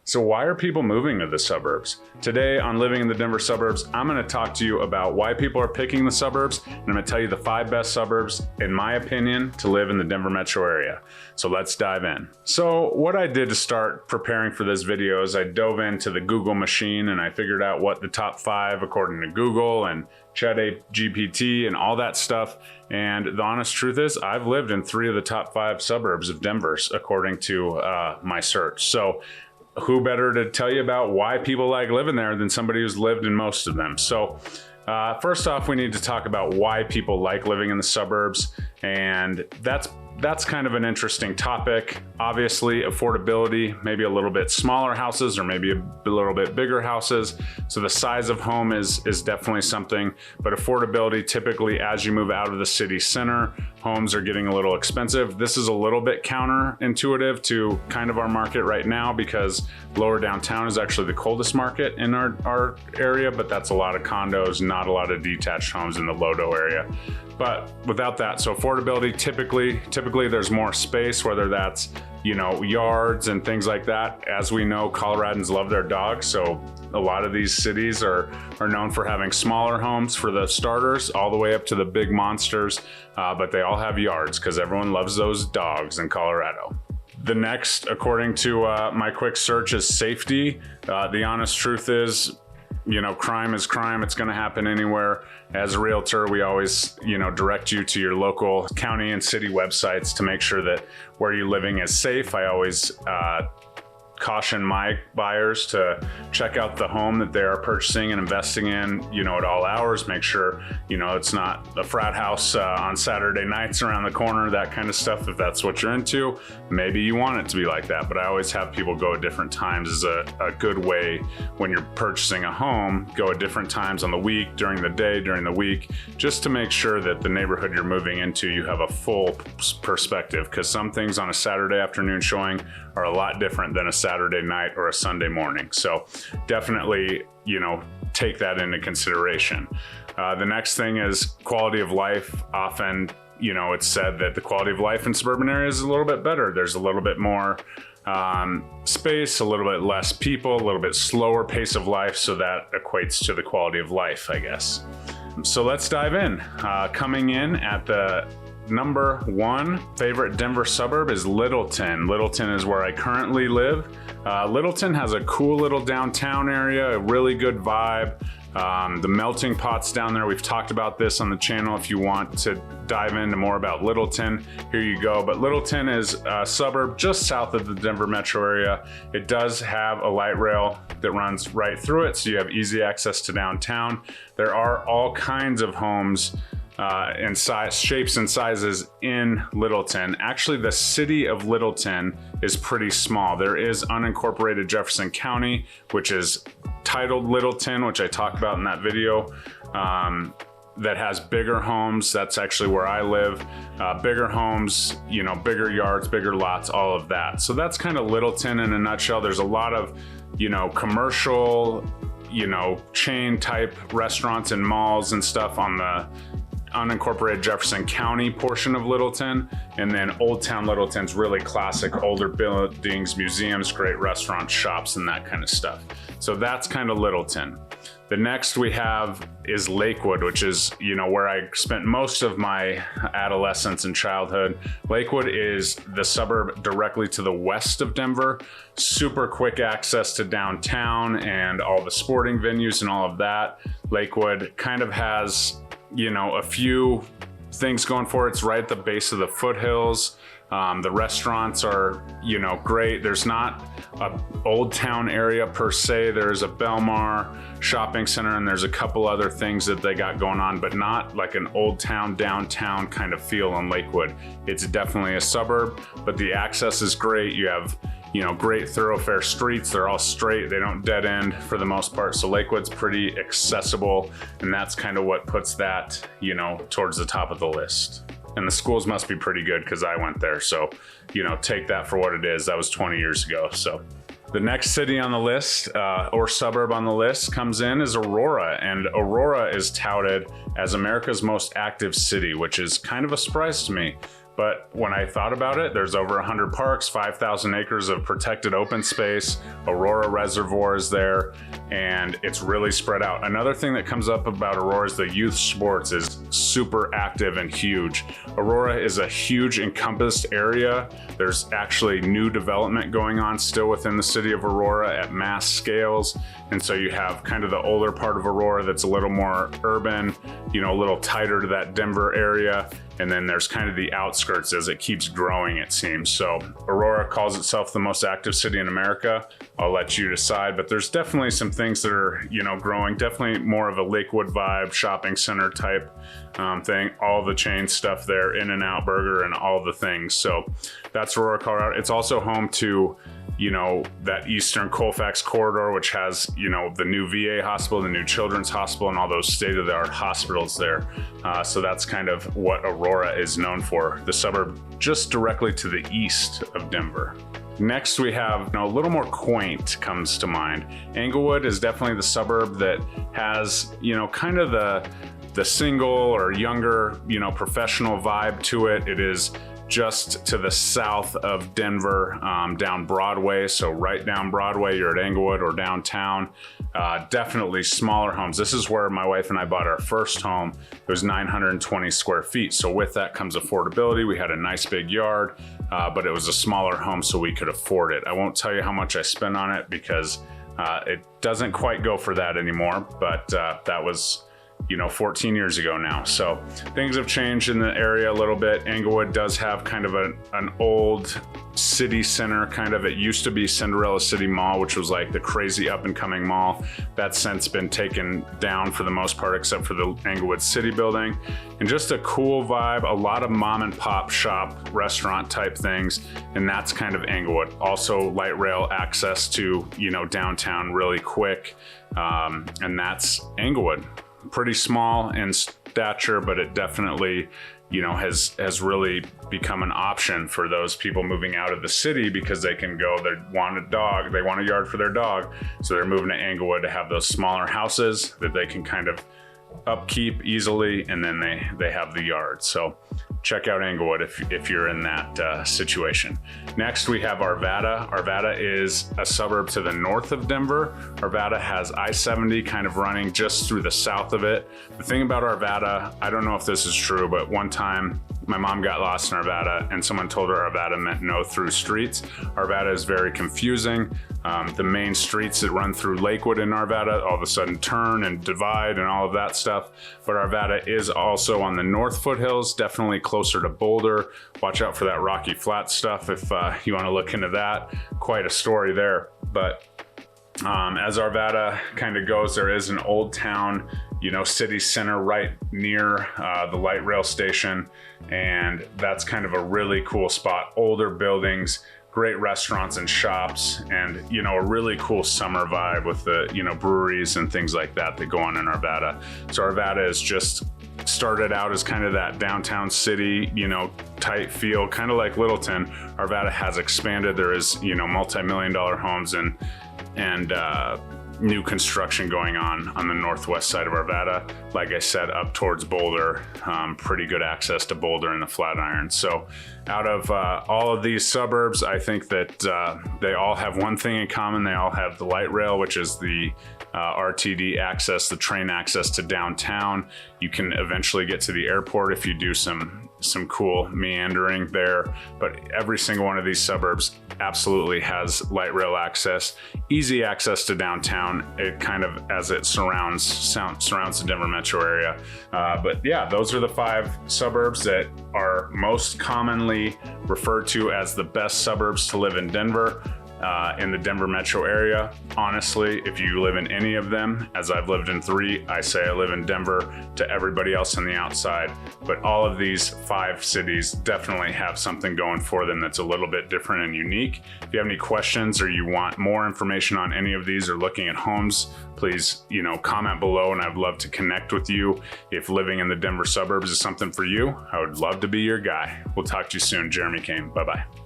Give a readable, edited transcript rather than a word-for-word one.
So why are people moving to the suburbs? Today on Living in the Denver Suburbs, I'm going to talk to you about why people are picking the suburbs, and I'm going to tell you the 5 best suburbs, in my opinion, to live in the Denver metro area. So let's dive in. So what I did to start preparing for this video is I dove into the Google machine and I figured out what the top 5 according to Google and ChatGPT and all that stuff. And the honest truth is I've lived in 3 of the top 5 suburbs of Denver according to my search. So who better to tell you about why people like living there than somebody who's lived in most of them. So first off, we need to talk about why people like living in the suburbs, and that's kind of an interesting topic. Obviously, affordability, maybe a little bit smaller houses or maybe a little bit bigger houses. So the size of home is definitely something, but affordability, typically as you move out of the city center, homes are getting a little expensive. This is a little bit counterintuitive to kind of our market right now because lower downtown is actually the coldest market in our area, but that's a lot of condos, not a lot of detached homes in the Lodo area. But without that, so affordability, typically there's more space, whether that's, you know, yards and things like that. As we know, Coloradans love their dogs. So a lot of these cities are known for having smaller homes for the starters, all the way up to the big monsters. But they all have yards because everyone loves those dogs in Colorado. The next, according to my quick search, is safety. The honest truth is, you know, crime is crime. It's going to happen anywhere. As a realtor, we always, you know, direct you to your local county and city websites to make sure that where you're living is safe. I always caution my buyers to check out the home that they are purchasing and investing in, you know, at all hours. Make sure, you know, it's not a frat house on Saturday nights around the corner, that kind of stuff. If that's what you're into, maybe you want it to be like that. But I always have people go at different times as a good way when you're purchasing a home, go at different times on the week, during the day, during the week, just to make sure that the neighborhood you're moving into, you have a full perspective, because some things on a Saturday afternoon showing are a lot different than a Saturday night or a Sunday morning. So definitely, you know, take that into consideration. The next thing is quality of life. Often, you know, it's said that the quality of life in suburban areas is a little bit better. There's a little bit more space, a little bit less people, a little bit slower pace of life. So that equates to the quality of life, I guess. So let's dive in. Coming in at the number 1 favorite Denver suburb is Littleton. Littleton is where I currently live. Littleton has a cool little downtown area, a really good vibe. The melting pots down there, we've talked about this on the channel. If you want to dive into more about Littleton, here you go. But Littleton is a suburb just south of the Denver metro area. It does have a light rail that runs right through it, so you have easy access to downtown. There are all kinds of homes and shapes and sizes in Littleton. Actually, the city of Littleton is pretty small. There is unincorporated Jefferson County, which is titled Littleton, which I talked about in that video, that has bigger homes. That's actually where I live. Bigger homes, you know, bigger yards, bigger lots, all of that. So that's kind of Littleton in a nutshell. There's a lot of, you know, commercial, you know, chain type restaurants and malls and stuff on the unincorporated Jefferson County portion of Littleton, and then Old Town Littleton's really classic older buildings, museums, great restaurants, shops, and that kind of stuff. So that's kind of Littleton. The next we have is Lakewood, which is, you know, where I spent most of my adolescence and childhood. Lakewood is the suburb directly to the west of Denver. Super quick access to downtown and all the sporting venues and all of that. Lakewood kind of has, you know, a few things going for it. It's right at the base of the foothills. The restaurants are, you know, great. There's not a old town area per se. There's a Belmar shopping center and there's a couple other things that they got going on, but not like an old town downtown kind of feel in Lakewood. It's definitely a suburb, but the access is great. You have, you know, great thoroughfare streets. They're all straight. They don't dead end for the most part. So Lakewood's pretty accessible, and that's kind of what puts that, you know, towards the top of the list. And the schools must be pretty good because I went there. So, you know, take that for what it is. That was 20 years ago. So the next city on the list or suburb on the list comes in is Aurora. And Aurora is touted as America's most active city, which is kind of a surprise to me. But when I thought about it, there's over 100 parks, 5,000 acres of protected open space, Aurora Reservoir is there, and it's really spread out. Another thing that comes up about Aurora is the youth sports is super active and huge. Aurora is a huge encompassed area. There's actually new development going on still within the city of Aurora at mass scales. And so you have kind of the older part of Aurora that's a little more urban, you know, a little tighter to that Denver area. And then there's kind of the outskirts as it keeps growing, it seems. So Aurora calls itself the most active city in America. I'll let you decide, but there's definitely some things that are, you know, growing. Definitely more of a Lakewood vibe, shopping center type thing. All the chain stuff there, In-N-Out Burger and all the things. So that's Aurora, Colorado. It's also home to, you know, that Eastern Colfax corridor, which has, you know, the new VA hospital, the new Children's Hospital, and all those state-of-the-art hospitals there. So that's kind of what Aurora is known for, the suburb just directly to the east of Denver. Next, we have, you know, a little more quaint comes to mind. Englewood is definitely the suburb that has, you know, kind of the single or younger, you know, professional vibe to it. It is just to the south of Denver, down Broadway. So right down Broadway, you're at Englewood or downtown. Definitely smaller homes. This is where my wife and I bought our first home. It was 920 square feet. So with that comes affordability. We had a nice big yard, but it was a smaller home so we could afford it. I won't tell you how much I spent on it because it doesn't quite go for that anymore, but that was, you know, 14 years ago now. So things have changed in the area a little bit. Englewood does have kind of an old city center, kind of. It used to be Cinderella City Mall, which was like the crazy up and coming mall. That's since been taken down for the most part, except for the Englewood City building. And just a cool vibe, a lot of mom and pop shop, restaurant type things. And that's kind of Englewood. Also light rail access to, you know, downtown really quick. And that's Englewood. Pretty small in stature, but it definitely, you know, has really become an option for those people moving out of the city because they can go, they want a dog, they want a yard for their dog. So they're moving to Englewood to have those smaller houses that they can kind of upkeep easily, and then they have the yard. So check out Englewood if you're in that situation. Next, we have Arvada. Arvada is a suburb to the north of Denver. Arvada has I-70 kind of running just through the south of it. The thing about Arvada, I don't know if this is true, but one time my mom got lost in Arvada and someone told her Arvada meant no through streets. Arvada is very confusing. The main streets that run through Lakewood in Arvada all of a sudden turn and divide and all of that stuff. But Arvada is also on the north foothills, definitely closer to Boulder. Watch out for that Rocky Flat stuff if you want to look into that. Quite a story there. But as Arvada kind of goes, there is an old town, you know, city center right near the light rail station. And that's kind of a really cool spot. Older buildings, great restaurants and shops, and, you know, a really cool summer vibe with the, you know, breweries and things like that go on in Arvada. So Arvada is just started out as kind of that downtown city, you know, tight feel, kind of like Littleton. Arvada has expanded. There is, you know, multi-million-dollar homes and new construction going on the northwest side of Arvada. Like I said, up towards Boulder, pretty good access to Boulder and the Flatiron. So out of all of these suburbs, I think that they all have one thing in common. They all have the light rail, which is the RTD access, the train access to downtown. You can eventually get to the airport if you do some cool meandering there, but every single one of these suburbs absolutely has light rail access, easy access to downtown. It kind of, as it surrounds the Denver metro area. But yeah, those are the 5 suburbs that are most commonly referred to as the best suburbs to live in Denver. In the Denver metro area. Honestly, if you live in any of them, as I've lived in 3, I say I live in Denver to everybody else on the outside, but all of these 5 cities definitely have something going for them that's a little bit different and unique. If you have any questions or you want more information on any of these or looking at homes, please, you know, comment below and I'd love to connect with you. If living in the Denver suburbs is something for you, I would love to be your guy. We'll talk to you soon. Jeremy Kane. Bye-bye.